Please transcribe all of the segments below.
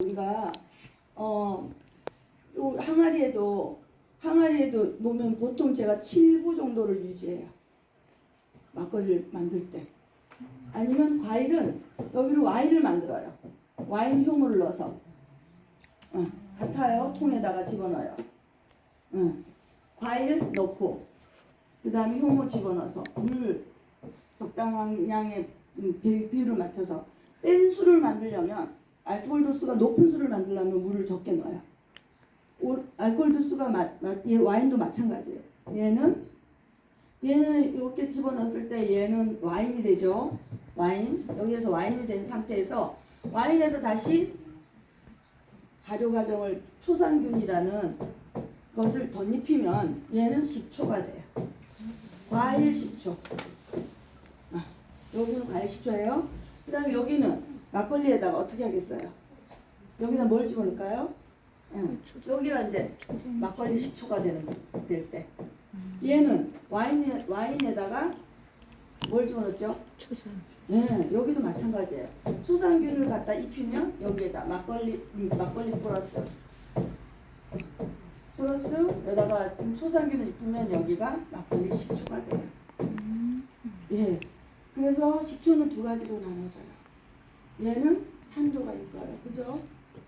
우리가 요 항아리에도 놓으면 보통 제가 7부 정도를 유지해요. 막걸리를 만들 때. 아니면 과일은 여기로 와인을 만들어요. 와인 효모를 넣어서 같아요. 통에다가 집어넣어요. 과일 넣고 그 다음에 효모 집어넣어서 물 적당한 양의 비율을 맞춰서 센 술을 만들려면 알코올 도수가 높은 술을 만들려면 물을 적게 넣어요. 알코올 도수가 와인도 마찬가지예요. 얘는 이렇게 집어넣었을 때 얘는 와인이 되죠. 와인. 여기에서 와인이 된 상태에서 와인에서 다시 발효 과정을 초산균이라는 것을 덧입히면 얘는 식초가 돼요. 과일 식초. 여기는 과일 식초예요. 그 다음에 여기는 막걸리에다가 어떻게 하겠어요? 여기다 뭘 집어넣을까요? 여기가 이제 막걸리 식초가 될 때. 얘는 와인에다가 뭘 집어넣었죠? 초산. 네, 여기도 마찬가지예요. 초산균을 갖다 입히면 여기에다 막걸리 플러스 여기다가 초산균을 입히면 여기가 막걸리 식초가 돼요. 예. 그래서 식초는 두 가지로 나눠져요. 얘는 산도가 있어요. 그죠?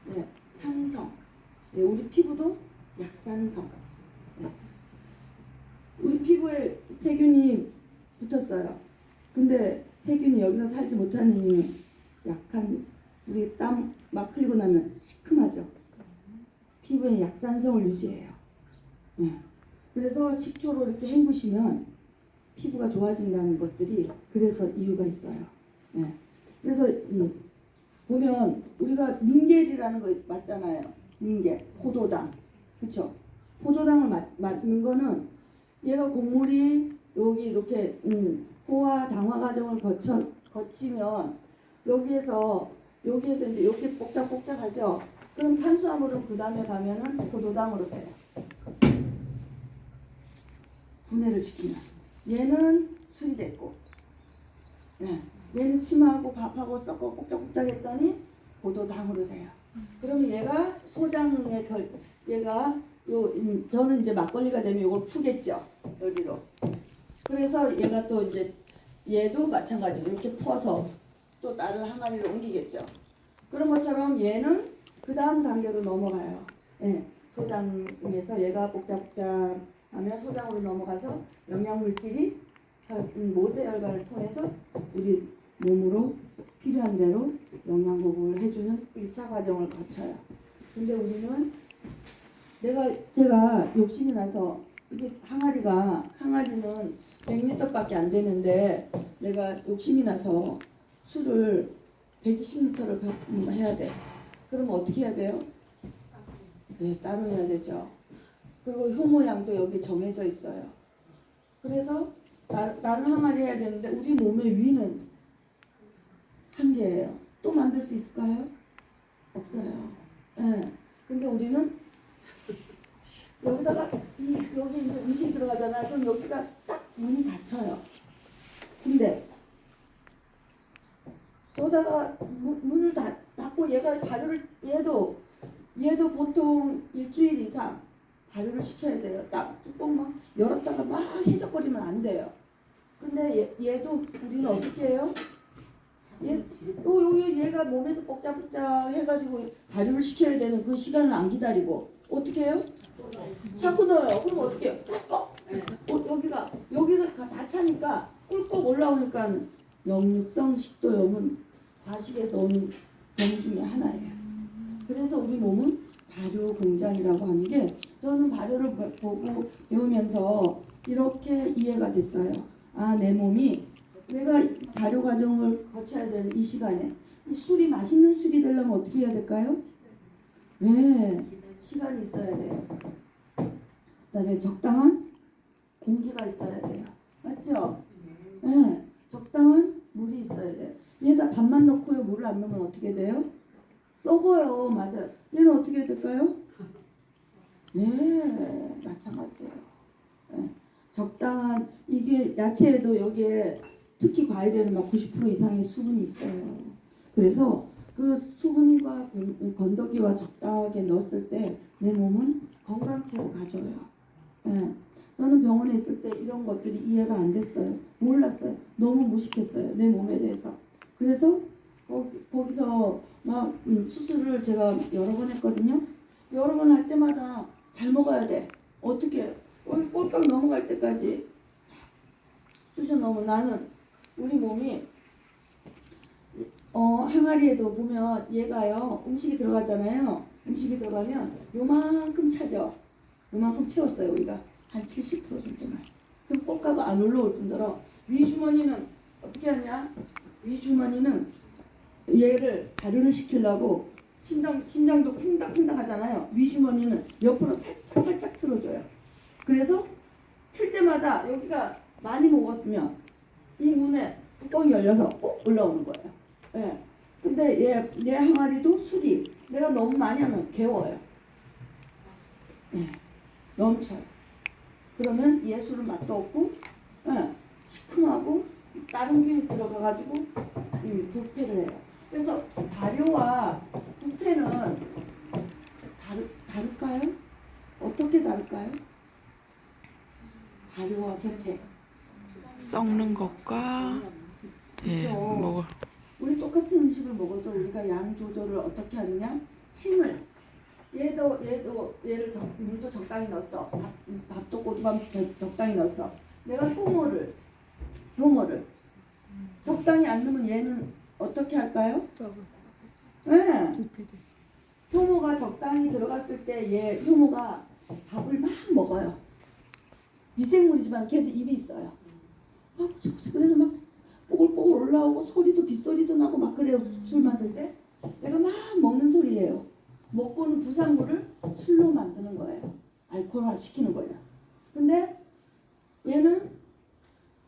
네. 산성. 네, 우리 피부도 약산성. 네. 우리 피부에 세균이 붙었어요. 근데 세균이 여기서 살지 못하는 이유 약한 우리 땀 막 흘리고 나면 시큼하죠. 피부에 약산성을 유지해요. 네. 그래서 식초로 이렇게 헹구시면 피부가 좋아진다는 것들이 그래서 이유가 있어요. 네. 그래서 보면 우리가 닌겔이라는 거 맞잖아요. 닌겔, 포도당, 그렇죠? 포도당을 맞는 거는 얘가 곡물이 여기 이렇게 포화 당화 과정을 거치면 여기에서 이제 이렇게 복잡복잡하죠. 그럼 탄수화물은 그 다음에 가면은 포도당으로 돼요. 분해를 시키면 얘는 술이 됐고, 네. 얘는 침하고 밥하고 섞어 복잡복잡 했더니 포도당으로 돼요. 그러면 얘가 소장의 저는 이제 막걸리가 되면 이걸 푸겠죠. 여기로. 그래서 얘가 또 이제 얘도 마찬가지로 이렇게 풀어서 또 다른 항아리로 옮기겠죠. 그런 것처럼 얘는 그 다음 단계로 넘어가요. 예, 소장에서 얘가 복잡복잡하면 소장으로 넘어가서 영양물질이 모세혈관을 통해서 우리 몸으로 필요한 대로 영양 보급을 해주는 1차 과정을 거쳐요. 근데 우리는 제가 욕심이 나서 이게 항아리는 100리터밖에 안 되는데 내가 욕심이 나서 술을 120리터를 해야 돼. 그러면 어떻게 해야 돼요? 네, 따로 해야 되죠. 그리고 효모양도 여기 정해져 있어요. 그래서 다른 항아리 해야 되는데 우리 몸의 위는 한계예요. 또 만들 수 있을까요? 없어요. 네. 근데 우리는 여기다가 여기 이제 음식이 들어가잖아요. 그럼 여기가 딱 문이 닫혀요. 근데 여기다가 문을 닫고 얘도 보통 일주일 이상 발효를 시켜야 돼요. 딱 뚜껑만 열었다가 막 해적거리면 안 돼요. 근데 얘도 우리는 어떻게 해요? 얘가 몸에서 복잡복잡 해가지고 발효를 시켜야 되는 그 시간을 안 기다리고 어떻게 해요? 자꾸 넣어요. 그럼 어떻게 해요? 꿀꺽? 여기가 다 차니까 꿀꺽 올라오니까 역류성 식도염은 과식에서 오는 병 중에 하나예요. 그래서 우리 몸은 발효 공장이라고 하는 게 저는 발효를 보고 배우면서 이렇게 이해가 됐어요. 아, 내 몸이 내가 발효 과정을 거쳐야 되는 이 시간에 이 술이 맛있는 술이 되려면 어떻게 해야 될까요? 네, 시간이 있어야 돼요. 그다음에 적당한 공기가 있어야 돼요. 맞죠? 네, 적당한 물이 있어야 돼요. 얘가 밥만 넣고요, 물을 안 넣으면 어떻게 돼요? 썩어요. 맞아요. 얘는 어떻게 해야 될까요? 네, 마찬가지예요. 네, 적당한 이게 야채에도 여기에 특히 과일에는 막 90% 이상의 수분이 있어요. 그래서 그 수분과 건더기와 적당하게 넣었을 때 내 몸은 건강체로 가져요. 예. 저는 병원에 있을 때 이런 것들이 이해가 안 됐어요. 몰랐어요. 너무 무식했어요. 내 몸에 대해서. 그래서 거기서 막 수술을 제가 여러 번 했거든요. 여러 번 할 때마다 잘 먹어야 돼. 어떻게 여기 꼴깍 넘어갈 때까지 쑤셔 넣으면 나는 우리 몸이 항아리에도 보면 얘가요 음식이 들어가잖아요. 음식이 들어가면 요만큼 차죠. 요만큼 채웠어요. 우리가 한 70% 정도만. 그럼 꼴깍은 안 올라올 뿐더러 위주머니는 어떻게 하냐? 위주머니는 얘를 발효를 시키려고 심장도 쿵닥쿵닥 하잖아요. 위주머니는 옆으로 살짝 틀어줘요. 그래서 틀 때마다 여기가 많이 먹었으면 이 문에 뚜껑이 열려서 꼭 올라오는 거예요. 예. 근데 얘 항아리도 술이 내가 너무 많이 하면 개워요. 예. 넘쳐요. 그러면 얘 술은 맛도 없고, 예. 시큼하고 다른 균이 들어가가지고 부패를 해요. 그래서 발효와 부패는 다를까요? 어떻게 다를까요? 발효와 부패. 썩는 것과 먹을 우리 똑같은 음식을 먹어도 우리가 양 조절을 어떻게 하느냐? 침을 얘를 물도 적당히 넣었어. 밥도 꼬두밥 적당히 넣었어. 내가 효모를 적당히 안 넣으면 얘는 어떻게 할까요? 네. 효모가 적당히 들어갔을 때 얘 효모가 밥을 막 먹어요. 미생물이지만 걔도 입이 있어요. 그래서 막 뽀글뽀글 올라오고 소리도 빗소리도 나고 막 그래요. 술 만들 때 내가 막 먹는 소리예요. 먹고는 부산물을 술로 만드는 거예요. 알코올화 시키는 거예요. 근데 얘는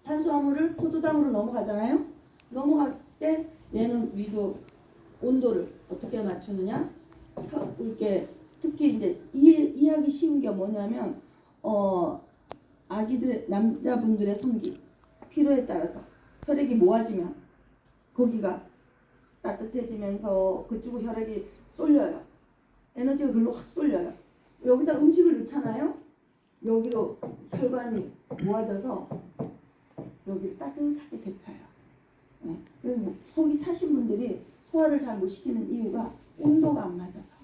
탄수화물을 포도당으로 넘어가잖아요. 넘어갈 때 얘는 위도 온도를 어떻게 맞추느냐? 이렇게 특히 이제 이해하기 쉬운 게 뭐냐면 아기들 남자분들의 성기 필요에 따라서 혈액이 모아지면 거기가 따뜻해지면서 그쪽으로 혈액이 쏠려요. 에너지가 글로 확 쏠려요. 여기다 음식을 넣잖아요. 여기로 혈관이 모아져서 여기를 따뜻하게 데펴요. 네. 그래서 속이 차신 분들이 소화를 잘 못 시키는 이유가 온도가 안 맞아서.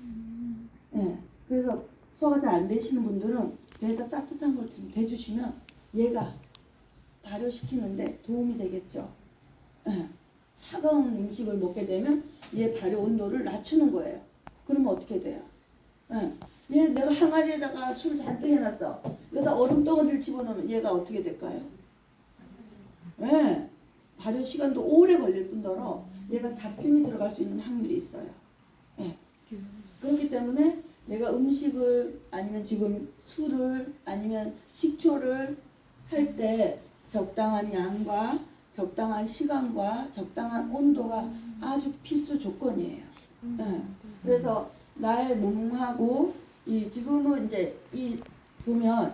네. 그래서 소화가 잘 안 되시는 분들은 배에다 따뜻한 걸 좀 대주시면 얘가 발효시키는데 도움이 되겠죠. 네. 차가운 음식을 먹게 되면 얘 발효 온도를 낮추는 거예요. 그러면 어떻게 돼요? 네. 얘 내가 항아리에다가 술 잔뜩 해놨어. 여기다 얼음 덩어리를 집어넣으면 얘가 어떻게 될까요? 네. 발효 시간도 오래 걸릴 뿐더러 얘가 잡균이 들어갈 수 있는 확률이 있어요. 네. 그렇기 때문에 내가 음식을 아니면 지금 술을 아니면 식초를 할 때 적당한 양과 적당한 시간과 적당한 온도가 아주 필수 조건이에요. 네. 그래서 나의 몸하고 지금은 이제 보면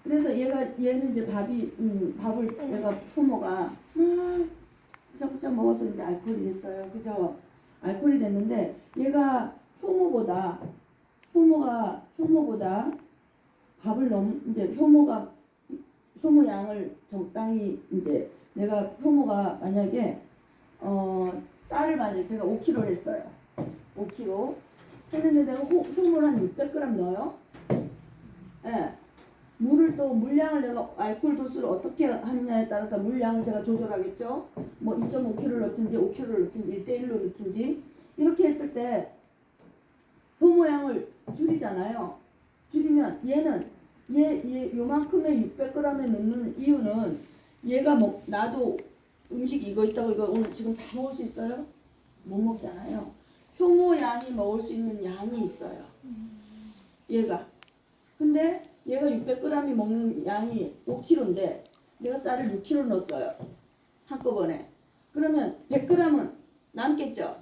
그래서 얘는 이제 밥을 내가 효모가 부쩍부쩍 먹어서 이제 알코올이 됐어요. 그죠? 알코올이 됐는데 얘가 효모보다 밥을 이제 효모 양을 적당히 이제 내가 효모가 만약에 쌀을 만약에 제가 5kg를 했어요. 5kg 했는데 내가 효모를 한 600g 넣어요. 예. 물량을 내가 알코올 도수를 어떻게 하느냐에 따라서 물량을 제가 조절하겠죠. 뭐 2.5kg를 넣든지 5kg를 넣든지 1대1로 넣든지 이렇게 했을 때 효모양을 줄이잖아요. 줄이면 얘는 요만큼의 600g에 넣는 이유는 얘가 나도 음식 이거 있다고 이거 오늘 지금 다 먹을 수 있어요? 못 먹잖아요. 효모양이 먹을 수 있는 양이 있어요. 얘가. 근데 얘가 600g이 먹는 양이 5kg인데 내가 쌀을 6kg 넣었어요. 한꺼번에. 그러면 100g은 남겠죠?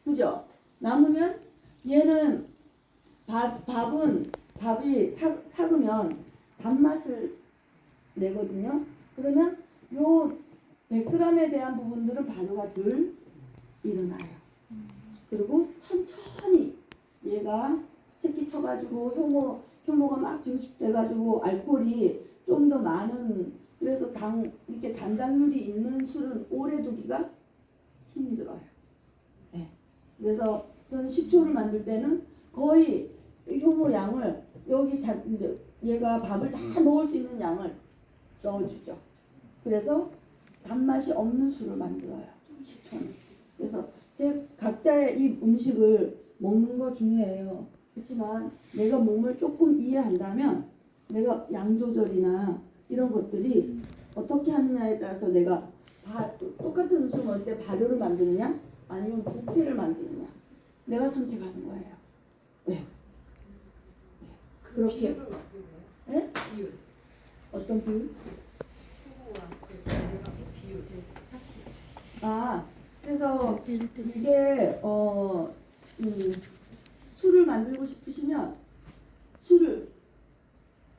그죠? 남으면 얘는 밥이 삭으면 단맛을 내거든요. 그러면 요 100g에 대한 부분들은 발효가 덜 일어나요. 그리고 천천히 얘가 새끼 쳐가지고 효모가 막 증식돼가지고 알코올이 좀 더 많은, 그래서 이렇게 잔당률이 있는 술은 오래 두기가 힘들어요. 네. 그래서 저는 식초를 만들 때는 거의 효모 양을 여기 얘가 밥을 다 먹을 수 있는 양을 넣어주죠. 그래서 단맛이 없는 술을 만들어요. 식초는. 그래서 각자의 이 음식을 먹는 거 중요해요. 그렇지만 내가 몸을 조금 이해한다면 내가 양 조절이나 이런 것들이 어떻게 하느냐에 따라서 내가 똑같은 음식 먹을 때 발효를 만드느냐 아니면 부패를 만드느냐 내가 선택하는 거예요. 네. 그렇게. 네? 어떤 비율? 그래서 이게 술을 만들고 싶으시면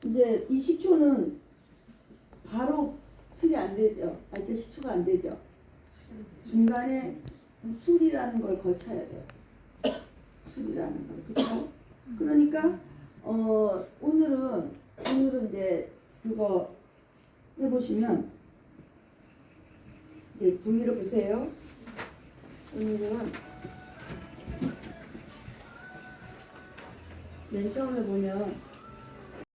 이제 이 식초는 바로 술이 안 되죠. 이제 식초가 안 되죠. 중간에 술이라는 걸 거쳐야 돼요. 술이라는 걸. 그렇죠? 그러니까 오늘은 이제 그거 해보시면 이제 종이를 보세요. 오늘은 맨 처음에 보면